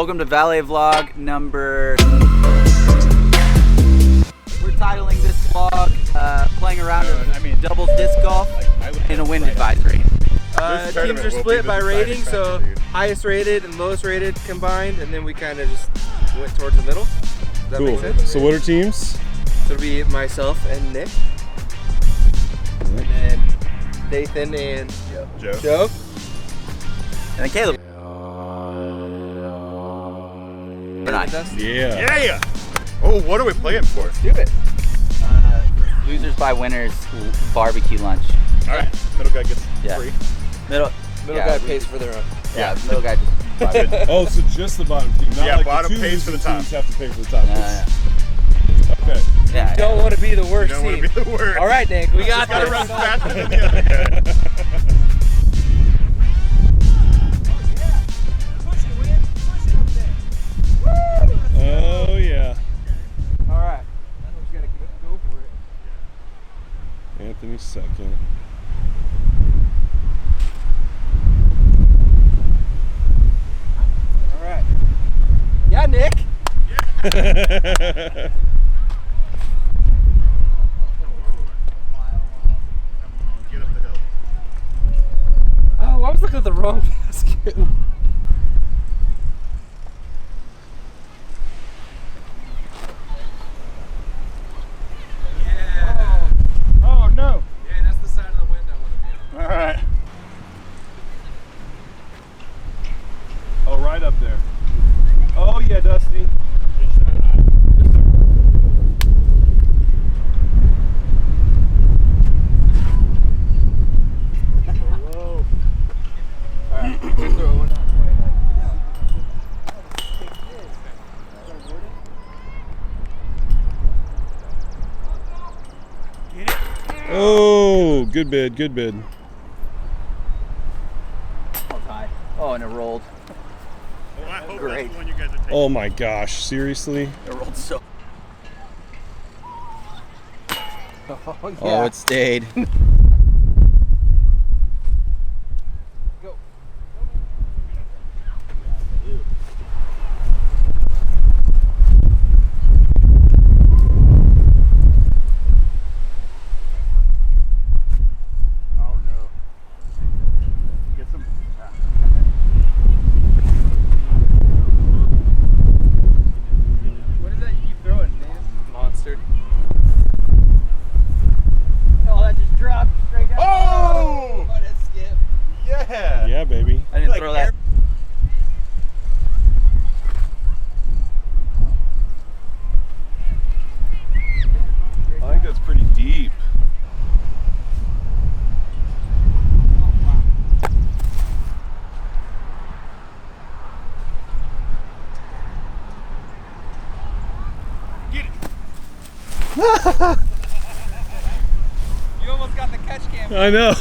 Welcome to Valet vlog number... We're titling this vlog, playing around with doubles disc golf in a wind advisory. Teams are split by rating, so highest rated and lowest rated combined, and then we kind of just went towards the middle. Does that make sense? So what are teams? So it'll be myself and Nick. And then Nathan and Joe. And then Caleb. Yeah. Oh, what are we playing for? Let's do it. Losers by winners barbecue lunch. All right, middle guy gets free. Middle guy pays for their own. Yeah, middle guy just. Oh, so just the bottom team. Not like bottom the two pays for the top. teams have to pay for the top. Okay. Yeah. Don't want to be the worst Don't want team. to be the worst. All right, Nick, we got Gotta this. run faster than the other guy. Oh yeah. All right. We gotta go for it. Anthony second. All right. Yeah, Nick. Get up the hill. Oh, I was looking at the wrong basket. Oh no. Yeah, that's the side of the window I want to be on. All right. Oh, right up there. Oh yeah, Dusty. Whoa. All right, we'll throw one. Oh, good bid, good bid. Oh, and it rolled. Well, I hope Great. that's the one you guys are taking. Oh my gosh, seriously? It rolled so. Oh, yeah. Oh, it stayed. Go. Oh no. Get some. What is that you keep throwing, Native? Monster. Oh, that just dropped straight down. Oh! What a skip. Yeah. Yeah, baby. I didn't Like throw that. I think that's pretty deep. Get it. You almost got the catch cam. I know.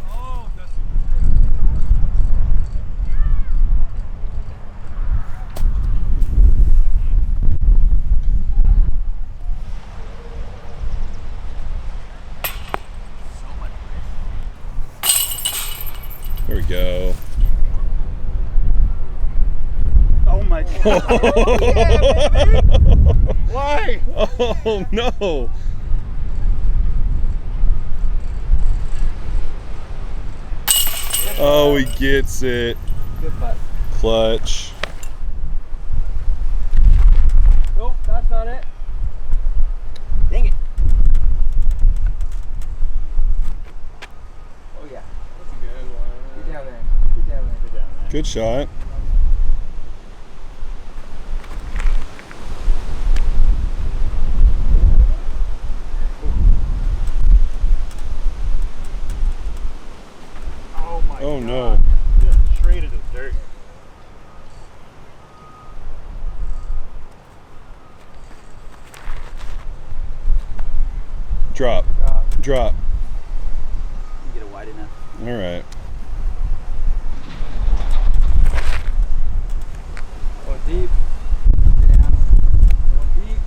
Oh, Dusty. There we go. Oh my god. Why? Oh no. Oh, he gets it. Good putt. Clutch. Nope, that's not it. Dang it. Oh yeah. That's a good one. Get down there. Get down there. Get down there. Good shot. Oh my Oh god. no. Just straight into the dirt. Drop. Drop. You get it wide enough. All right. Going deep. Down. Going deep.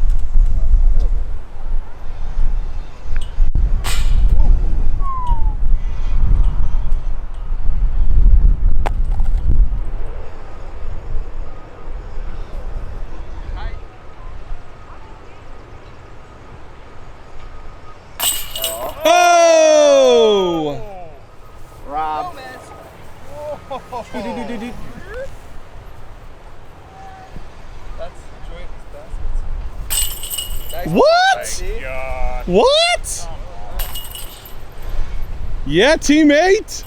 What? Yeah, teammate.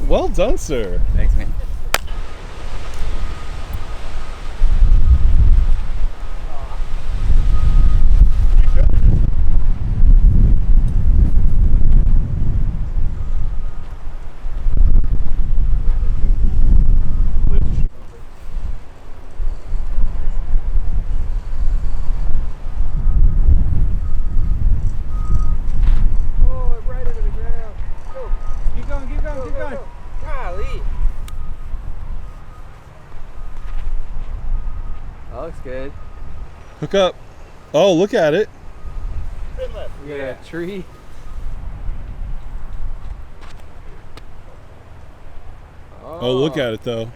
Well done, sir. Thanks, man. That looks good. Hook up. Oh, look at it. We got a tree. Oh, look at it though.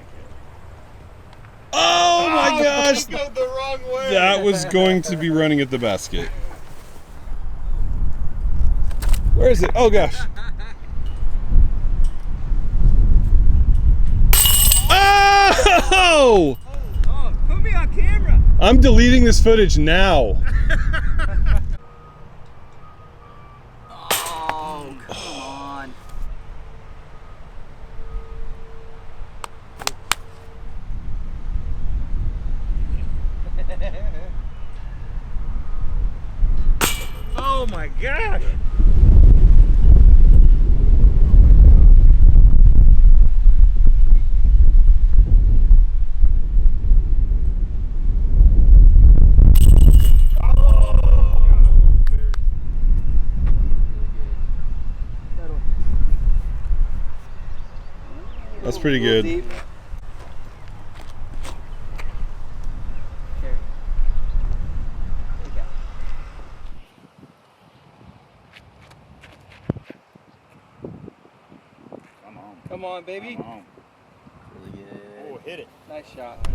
Oh my gosh! Go the wrong way. That was going to be running at the basket. Where is it? Oh gosh. Oh! Oh, put me on camera. I'm deleting this footage now. Oh, come on. Oh my gosh. That's pretty good. Deep. Come on, baby. Really good. Oh, hit it. Nice shot.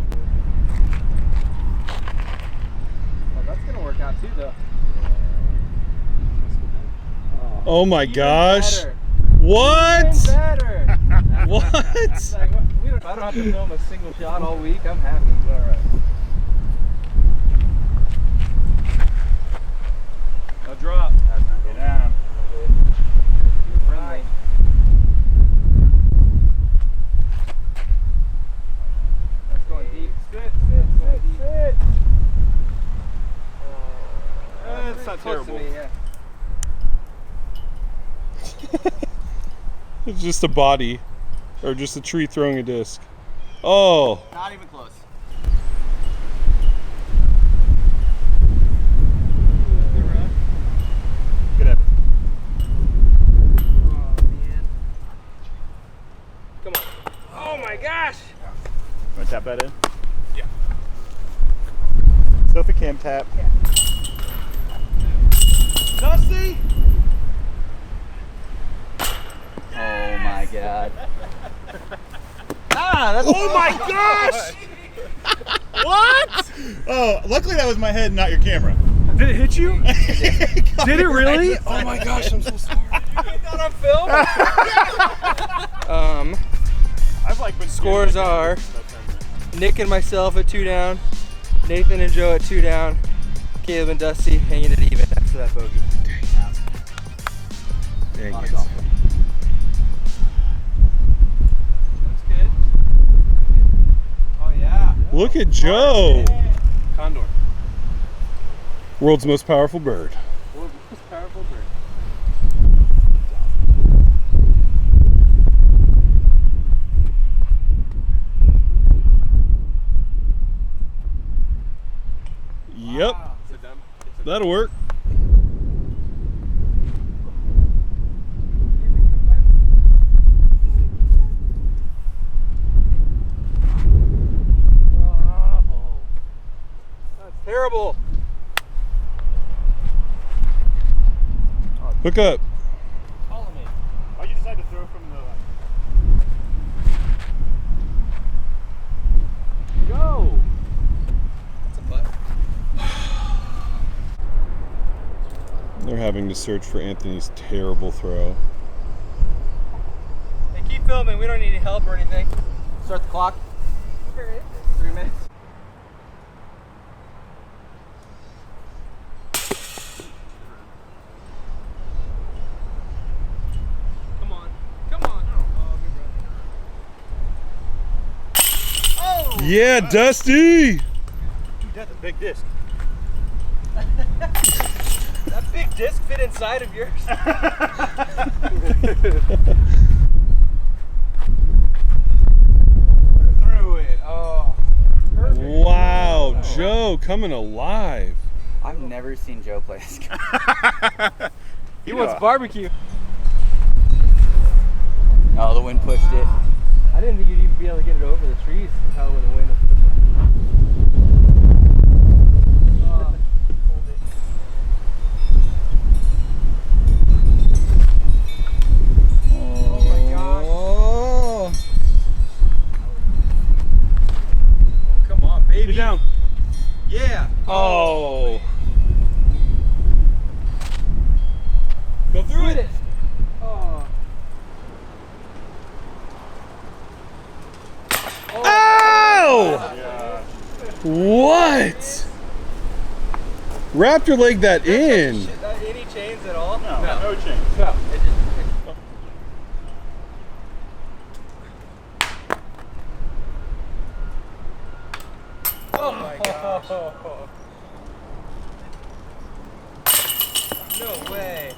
Oh, that's gonna work out too, though. Oh my gosh. Better. What? Even better. What? It's like, I don't have to film a single shot all week. I'm happy. All right. Now drop. Get down. Right. That's going deep. Sit. That's not Close to terrible. me, yeah. It's just a body. Or just a tree throwing a disc. Oh. Not even close. Good effort. Oh, man. Come on. Oh my gosh. Want to tap that in? Yeah. Sophie cam tap. Dusty. Oh my god. That's Oh my gosh! What? Oh, luckily that was my head, not your camera. Did it hit you? Did it really? Oh my gosh, I'm so sorry. You get that on film? I've like been Scores are Nick and myself at 2 down, Nathan and Joe at 2 down, Caleb and Dusty hanging it even after that bogey. Dang Lot it. of golf. That's good. Oh yeah. Look at Joe. Condor. World's most powerful bird. World's most powerful bird. Yep. Wow. That'll work. That's terrible. Hook up. Follow me. Why'd you decide to throw from the... Go. That's a putt. They're having to search for Anthony's terrible throw. Hey, keep filming. We don't need any help or anything. Start the clock. 3 minutes. Yeah, Dusty. Dude, that's a big disc. That big disc fit inside of yours. Through it. Oh. Perfect. Wow, Joe coming alive. I've never seen Joe play this game. He wants barbecue. Oh, the wind pushed it. I didn't think you'd even be able to get it over the trees. How with the wind. Get down. Yeah. Oh. Go through it. Oh. Ow! What? Wrap your leg that in. Any chains at all? No change. No. Oh my gosh. No way.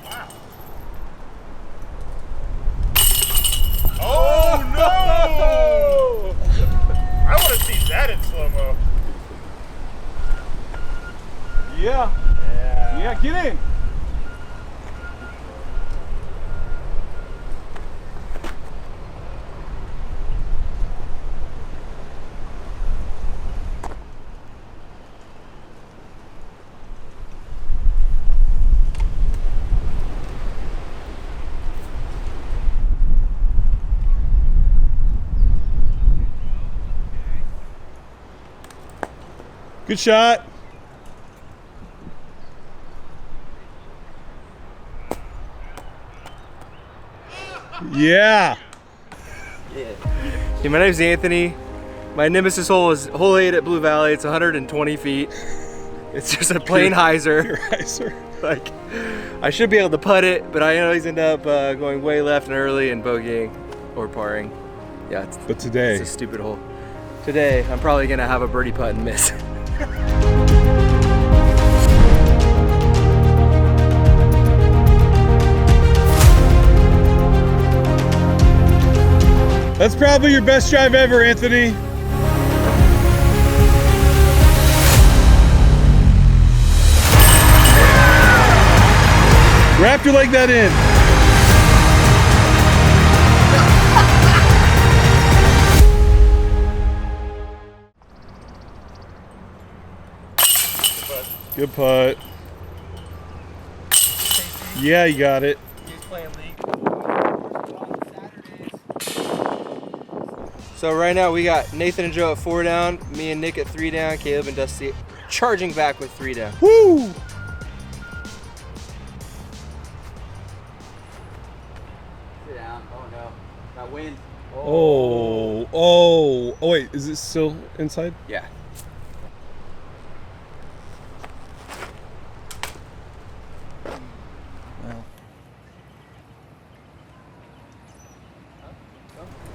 Oh no! I want to see that in slow-mo. Yeah. Yeah, get in. Good shot. Yeah. Hey, my name's Anthony. My Nemesis hole is hole 8 at Blue Valley. It's 120 feet. It's just a plain hyzer. Like, I should be able to putt it, but I always end up going way left and early and bogeying or parring. Yeah, But today, it's a stupid hole. Today, I'm probably gonna have a birdie putt and miss. that's probably your best drive ever, Anthony. Wrap your leg that in. Good putt. Yeah, you got it. So right now we got Nathan and Joe at 4 down, me and Nick at 3 down, Caleb and Dusty charging back with 3 down. Woo! Sit down. Oh no. That wind. Oh, wait, is it still inside? Yeah.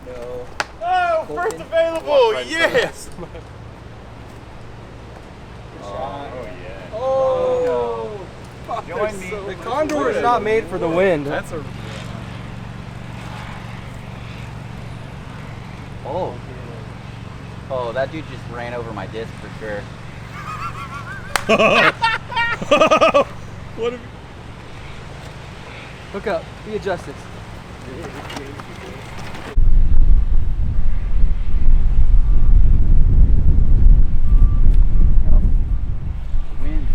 No. Oh, first available, yes! Oh yeah. Oh! Join me. The Condor is not made for the wind. That's a... Oh. Oh, that dude just ran over my disc for sure. What? Hook up. Be adjusted. Wind.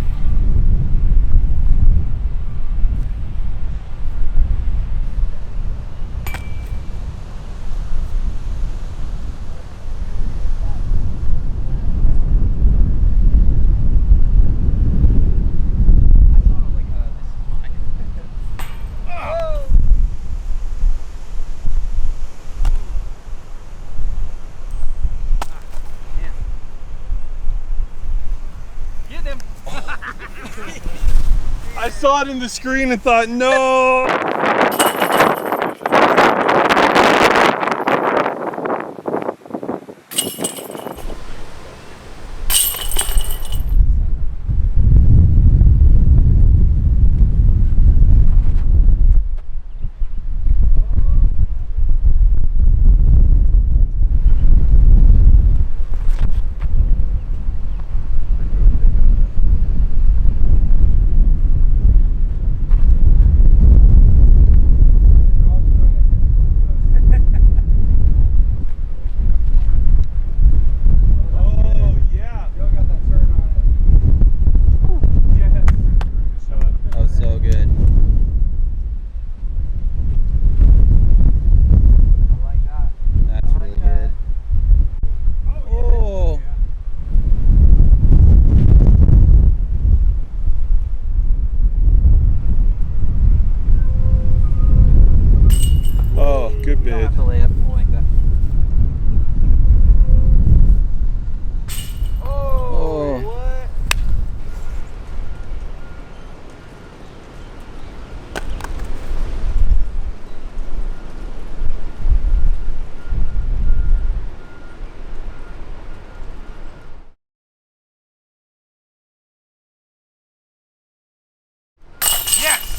I saw it in the screen and thought, no.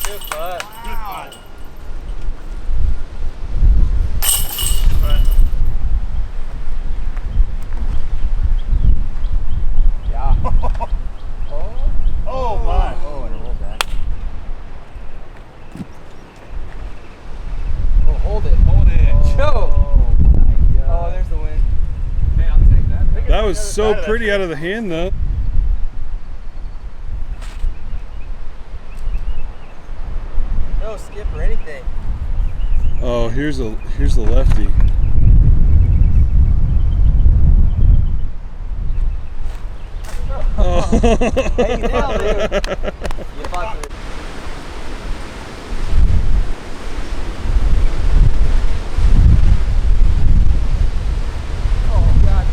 Good putt. Good putt. Yeah. Oh my. Oh, and a roll back. Oh, hold it. Hold it. Oh my God. Oh, there's the win. Hey, I'll take that. That was so pretty out of the hand, though. No skip or anything. Oh, here's the lefty. Oh. Hey, you nailed it. You fucked it. Oh God,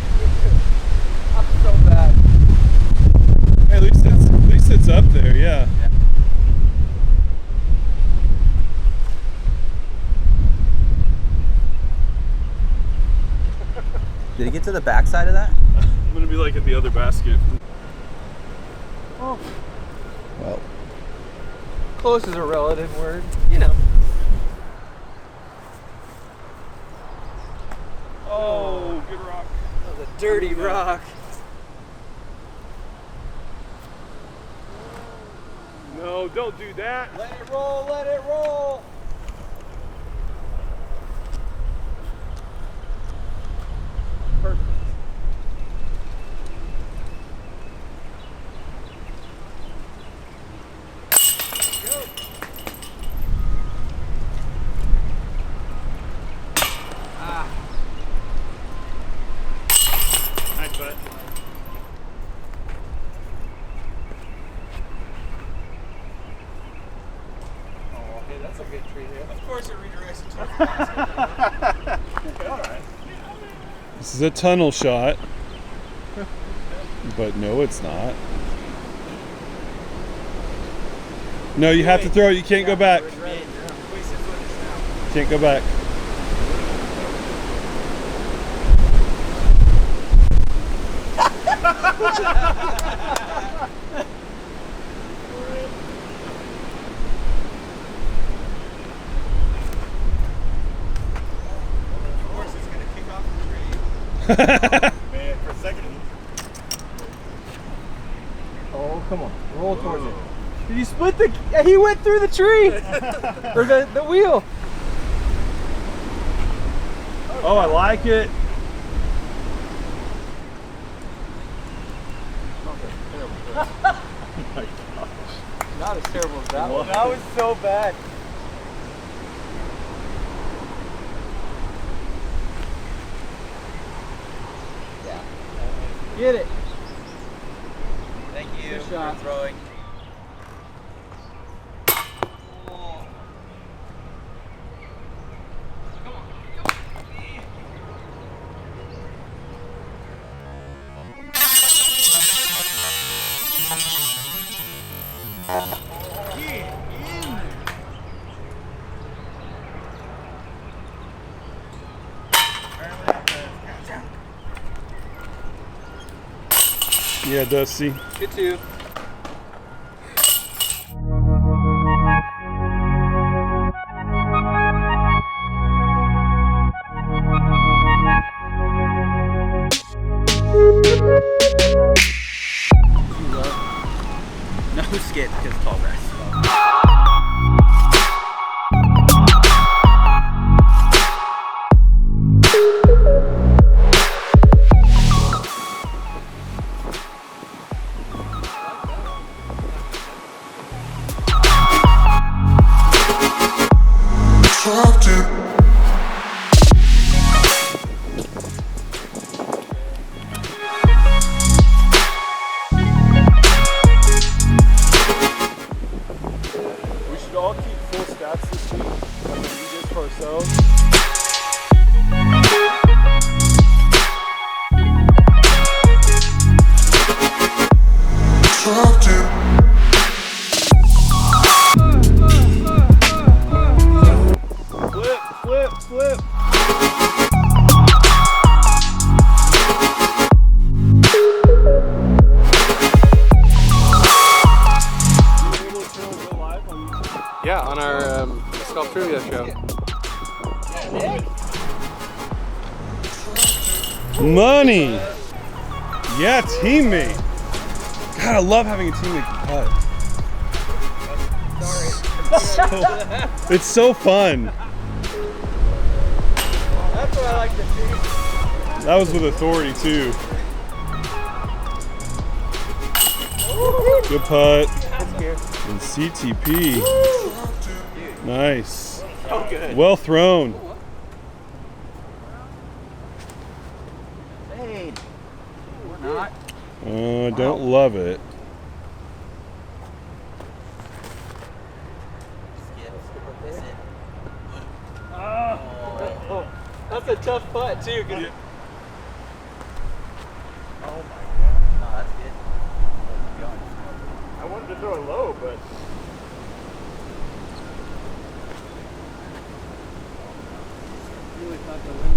I'm so bad. Hey, at least it's up there, yeah. Did he get to the backside of that? I'm gonna be like at the other basket. Oh. Well, Close is a relative word, you know. Oh, good rock. That was a dirty rock. No, don't do that. Let it roll, let it roll. Perfect. Nice putt. Oh, hey, that's a good tree here. Of course it redirects it towards the basket. Okay, all right. This is a tunnel shot. But no, it's not. No, you have to throw it. You can't go back. Can't go back. Of course it's gonna kick off the tree. Man, for a second. Oh, come on. Roll towards it. Did you split the... Yeah, he went through the tree! Or the wheel. Oh, I like it. Not as terrible as that one. That was so bad. yeah. Get it. Thank you Good for shot. throwing. Yeah, Dusty. Good two. No skid because tall grass. Money. Yeah, teammate. God, I love having a teammate can putt. It's so fun. That's what I like to see. That was with authority too. Good putt. And CTP. Nice. Oh, good. Well thrown. Hey, or not. Don't love it. That's a tough putt too. Oh my god. No, that's good. I wanted to throw it low, but Really thought the wind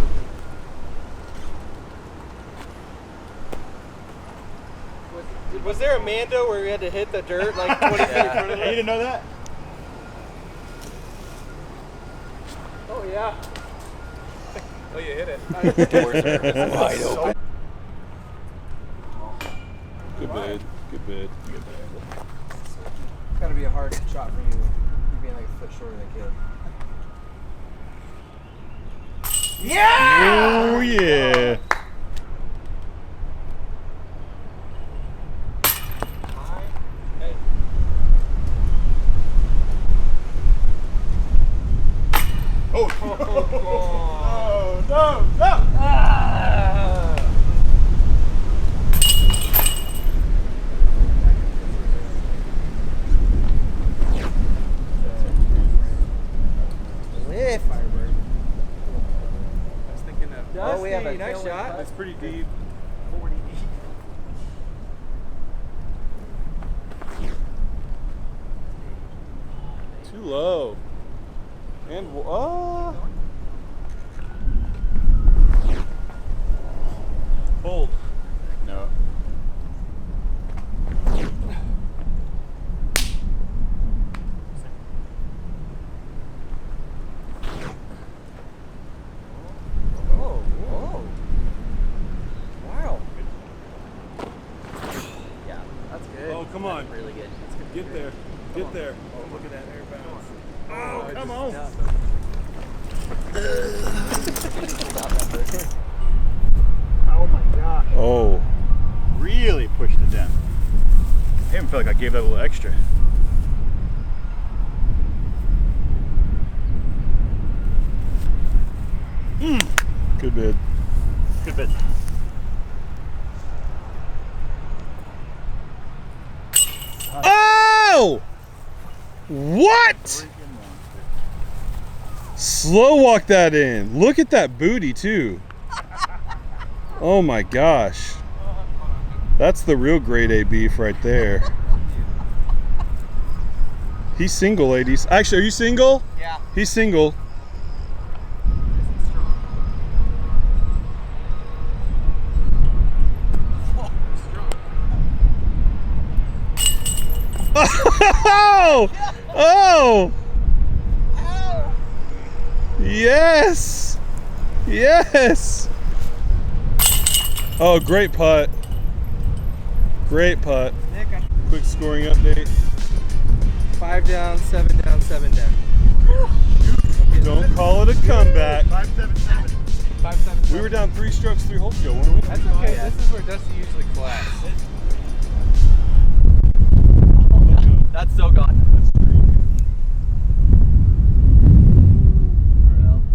was there a Mando where we had to hit the dirt like 20 feet in front of you it? didn't know that? Oh yeah. Oh, you hit it. Wide open. Good bid. Good bid. It's gotta be a hard shot for you. You being like a foot shorter than kid. Oh yeah. Oh, no, no! Lift. Firebird. I was thinking that. Oh, we have a nice tailwind shot. putt. It's pretty deep. 40 deep. Too low. And hold. No. Oh, whoa. Wow. Yeah, that's good. Oh, come on. That's really good. That's good. Get there. Get there. Oh, look at that air bounce. Oh, come on. Oh my gosh. Oh. Really pushed it down. I even feel like I gave that a little extra. Good bid. Good bit. Oh! What? Slow walk that in. Look at that booty too. Oh my gosh. That's the real grade A beef right there. He's single, ladies. Actually, are you single? Yeah. He's single. Oh! Oh! Yes! Yes! Oh, great putt. Great putt. Nick, Quick scoring update. 5 down, 7 down, 7 down. Don't call it a comeback. 577. 5, 7. We were down 3 strokes 3 holes ago, weren't we? That's okay. This is where Dusty usually collapses. That's so gone.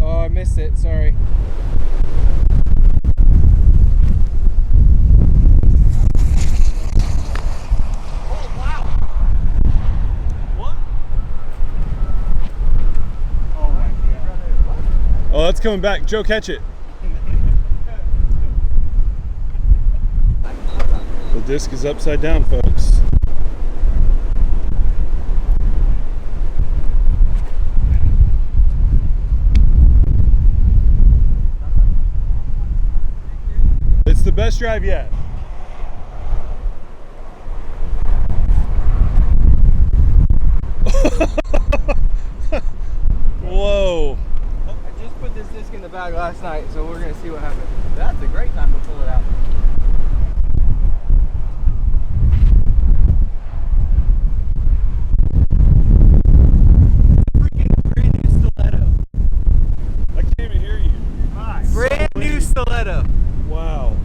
Oh, I missed it. Sorry. Oh, that's coming back. Joe, catch it. The disc is upside down, folks. It's the best drive yet. Whoa. I just put this disc in the bag last night, so we're gonna see what happens. That's a great time to pull it out. Brand new stiletto. I can't even hear you. Nice. Brand new stiletto. Wow.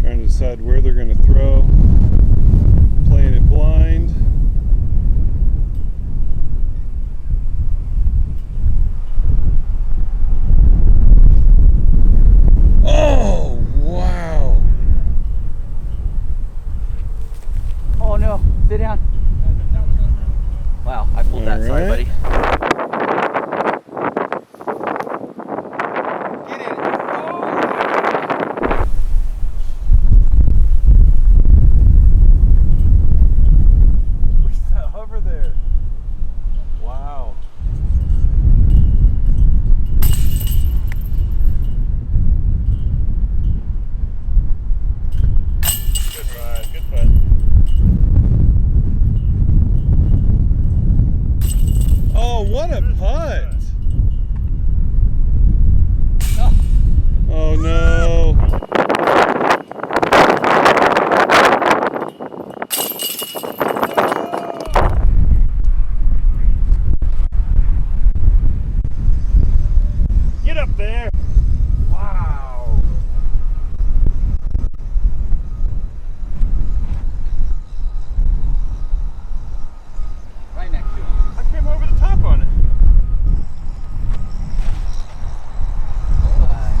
Trying to decide where they're going to throw. Playing it blind. Oh, wow. Oh no, sit down. Wow, I pulled that. Sorry, All right. buddy. Get in it. Look at that hover there. Wow. Good putt, good putt. Oh, what a putt! Oh no. Get up there. Wow. Right next to him. I came over the top on it.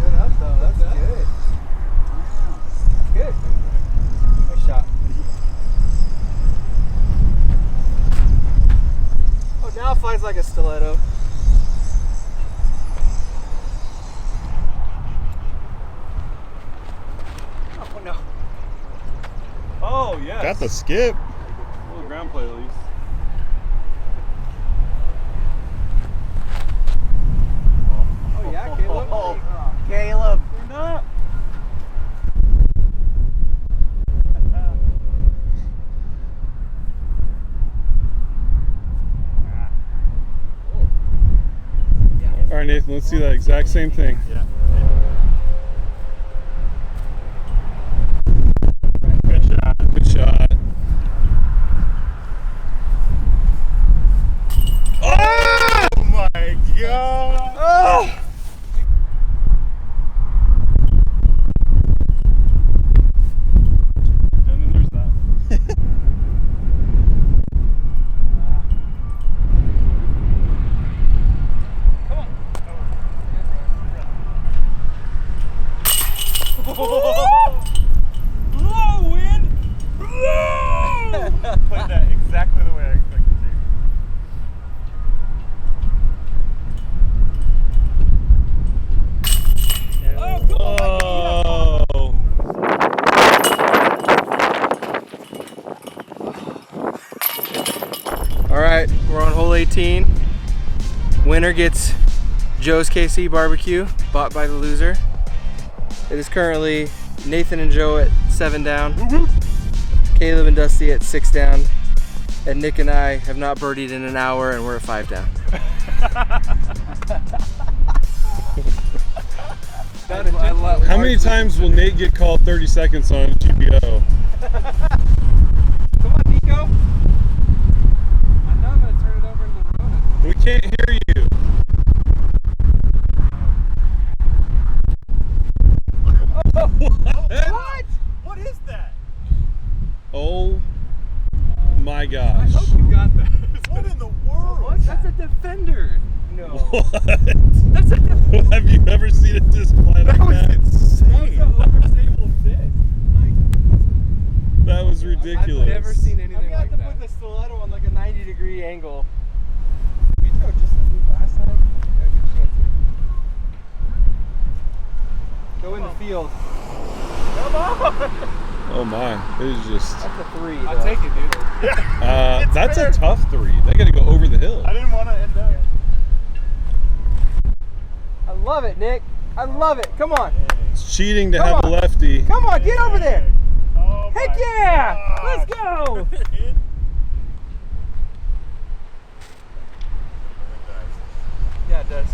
Good up though. That's good. Good. Nice shot. Oh, now it flies like a stiletto. Oh no. Oh, yeah. Got the skip. A little ground play at least. Oh yeah, Caleb. Caleb. We're not. All right, Nathan, let's see that exact same thing. Yeah. Good shot. Good shot. Oh my god. Oh! And then there's that. Blow, wind! Blow! Played that exactly the way I expected to. Oh, come on! Oh. All right, we're on hole 18. Winner gets Joe's KC barbecue, bought by the loser. It is currently Nathan and Joe at 7 down, Caleb and Dusty at 6 down, and Nick and I have not birdied in an hour and we're at 5 down. How many times will Nate get called 30 seconds on GPO? Come on, Nico. I know I'm gonna turn it over into the road. We can't hear you. What? What is that? Oh my gosh. You got that. What in the world? That's a defender. No. What? That's a defender. Have you ever seen a display like that? insane. overstable fit. That was ridiculous. I've never seen anything I've got like to that. put the stiletto on like a 90-degree angle. We throw just as we last time. Got a good chance here. Go in the field. Come on! Oh my, it is just. That's a 3. I'll take it, dude. That's a tough 3. They got to go over the hill. I didn't want to end up. I love it, Nick. I love it. Come on. It's cheating to Come have a on. lefty. Come on, get over there. Oh Heck my yeah! gosh. Let's go. Yeah, it does.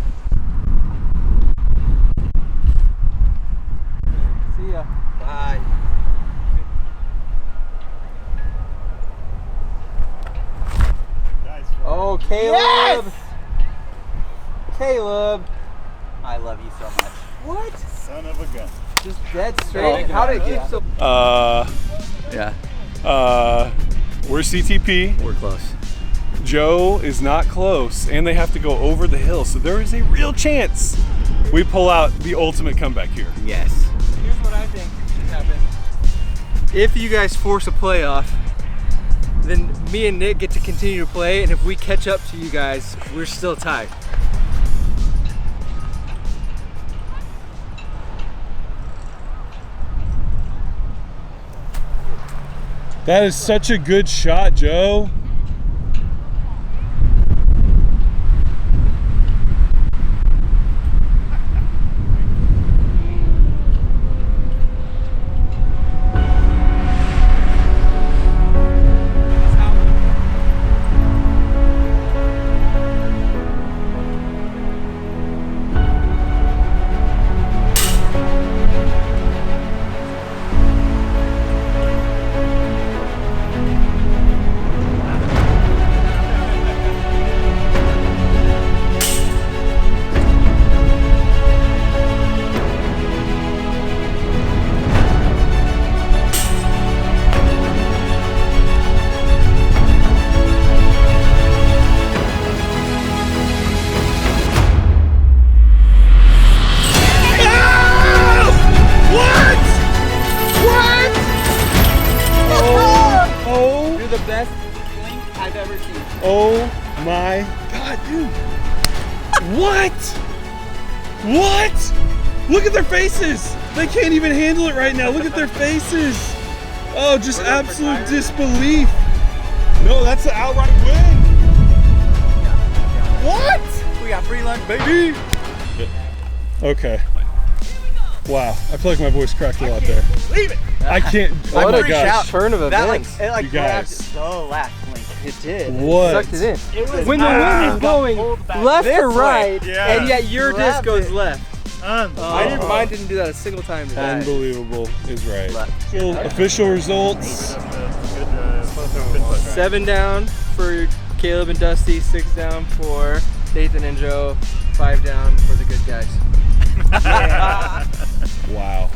Caleb. Caleb. I love you so much. What? Son of a gun. Just dead straight. How did it keep so? Yeah, We're CTP. we're close. Joe is not close, and they have to go over the hill, so there is a real chance we pull out the ultimate comeback here. Yes. Here's what I think should happen. If you guys force a playoff, then me and Nick get to continue to play, and if we catch up to you guys, we're still tied. That is such a good shot, Joe. You're the best link I've ever seen. Oh my God, dude. What? What? Look at their faces. They can't even handle it right now. Look at their faces. Oh, just absolute disbelief. No, that's an outright win. What? We got free lunch, baby. Okay. Wow, I feel like my voice cracked a lot there. Leave it. I can't. Oh What my a gosh. turn of That events. it You grabbed guys. the last link. It did. What? Sucked it in. It was When the wind is blowing left this or way. right, Yeah. And yet your disc Grabbed goes it. left. Mine didn't do that a single time today. Unbelievable is right. Left. So, official results. 7 down for Caleb and Dusty, 6 down for Nathan and Joe, 5 down for the good guys. Wow.